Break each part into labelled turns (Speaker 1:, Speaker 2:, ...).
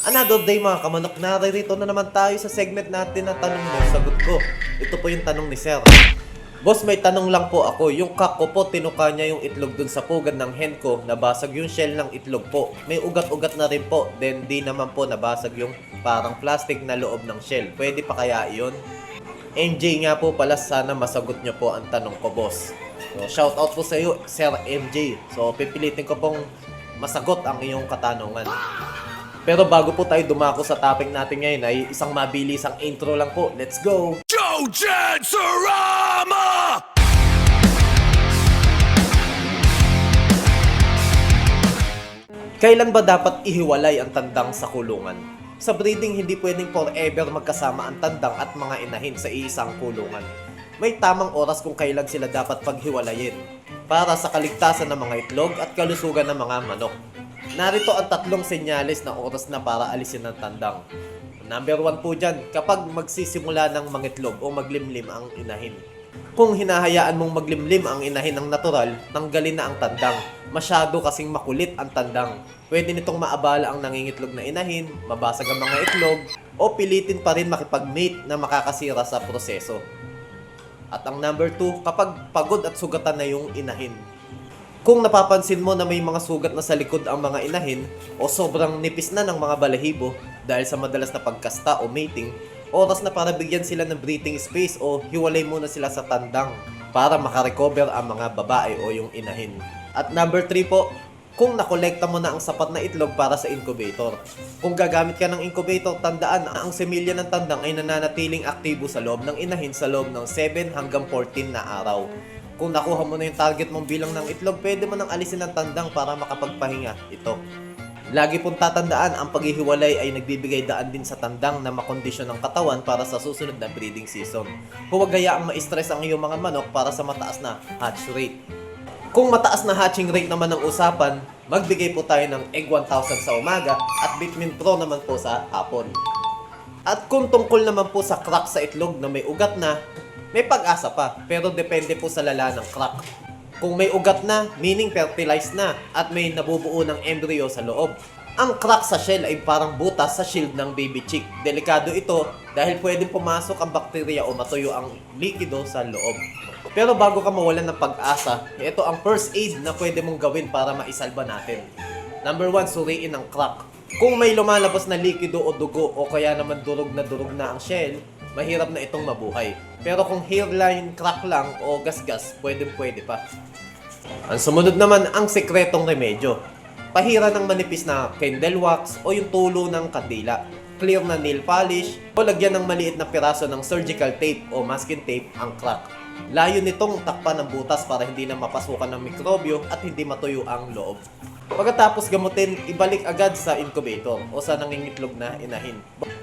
Speaker 1: Another day mga kamanok, naririto na naman tayo sa segment natin na tanong mo, sagot ko. Ito po yung tanong ni Sir. Boss, may tanong lang po ako. Yung cock ko po, tinuka niya yung itlog dun sa pugad ng hen ko. Nabasag yung shell ng itlog po. May ugat-ugat na rin po. Then di naman po nabasag yung parang plastic na loob ng shell. Pwede pa kaya yun? MJ nga po pala, sana masagot niyo po ang tanong ko, boss. So, shout out po sa iyo, Sir MJ. So, pipilitin ko pong masagot ang iyong katanungan. Pero bago po tayo dumako sa topic natin ngayon ay isang mabilisang intro lang po. Let's go!
Speaker 2: Joe Jansurama!
Speaker 1: Kailan ba dapat ihiwalay ang tandang sa kulungan? Sa breeding, hindi pwedeng forever magkasama ang tandang at mga inahin sa iisang kulungan. May tamang oras kung kailan sila dapat paghiwalayin para sa kaligtasan ng mga itlog at kalusugan ng mga manok. Narito ang tatlong senyales na oras na para alisin ng tandang. Number 1 po dyan, kapag magsisimula ng mangitlog o maglimlim ang inahin. Kung hinahayaan mong maglimlim ang inahin ng natural, tanggalin na ang tandang. Masyado kasing makulit ang tandang. Pwede nitong maabala ang nangingitlog na inahin, mabasag ang mga itlog, o pilitin pa rin makipag-mate na makakasira sa proseso. At ang number 2, kapag pagod at sugatan na yung inahin. Kung napapansin mo na may mga sugat na sa likod ang mga inahin o sobrang nipis na ng mga balahibo dahil sa madalas na pagkasta o mating, oras na para bigyan sila ng breathing space o hiwalay muna sila sa tandang para makarecover ang mga babae o yung inahin. At number 3 po, kung nakolekta mo na ang sapat na itlog para sa incubator. Kung gagamit ka ng incubator, tandaan na ang semilya ng tandang ay nananatiling aktibo sa loob ng inahin sa loob ng 7 hanggang 14 na araw. Kung nakuha mo na yung target mong bilang ng itlog, pwede mo nang alisin ng tandang para makapagpahinga ito. Lagi pong tatandaan, ang paghihiwalay ay nagbibigay daan din sa tandang na makondisyon ng katawan para sa susunod na breeding season. Huwag hayaang ma-stress ang iyong mga manok para sa mataas na hatch rate. Kung mataas na hatching rate naman ang usapan, magbigay po tayo ng Egg 1000 sa umaga at Vitamin Pro naman po sa hapon. At kung tungkol naman po sa crack sa itlog na may ugat na, may pag-asa pa, pero depende po sa lala ng crack. Kung may ugat na, meaning fertilized na, at may nabubuo ng embryo sa loob. Ang crack sa shell ay parang butas sa shield ng baby chick. Delikado ito dahil pwedeng pumasok ang bakterya o matuyo ang likido sa loob. Pero bago ka mawalan ng pag-asa, ito ang first aid na pwede mong gawin para maisalba natin. Number 1, suriin ang crack. Kung may lumalabas na likido o dugo o kaya naman durog na ang shell, mahirap na itong mabuhay. Pero kung hairline crack lang o gasgas, pwede pa. Ang sumunod naman ang sekretong remedyo. Pahira ng manipis na candle wax o yung tulo ng kandila. Clear na nail polish o lagyan ng maliit na piraso ng surgical tape o masking tape ang crack. Layo nitong takpan ng butas para hindi na mapasukan ng mikrobyo at hindi matuyo ang loob. Pagkatapos gamutin, ibalik agad sa incubator o sa nangingitlog na inahin.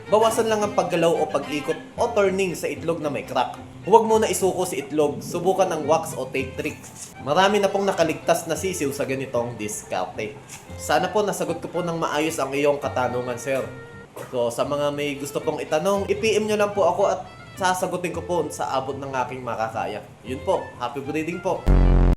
Speaker 1: Bawasan lang ang paggalaw o pag-ikot o turning sa itlog na may crack. Huwag muna isuko si itlog, subukan ng wax o tape trick. Marami na pong nakaligtas na sisiw sa ganitong diskarte. Sana po nasagot ko po ng maayos ang iyong katanungan, sir. So sa mga may gusto pong itanong, i-PM nyo lang po ako at sasagutin ko po sa abot ng aking makakaya. Yun po, happy breeding po!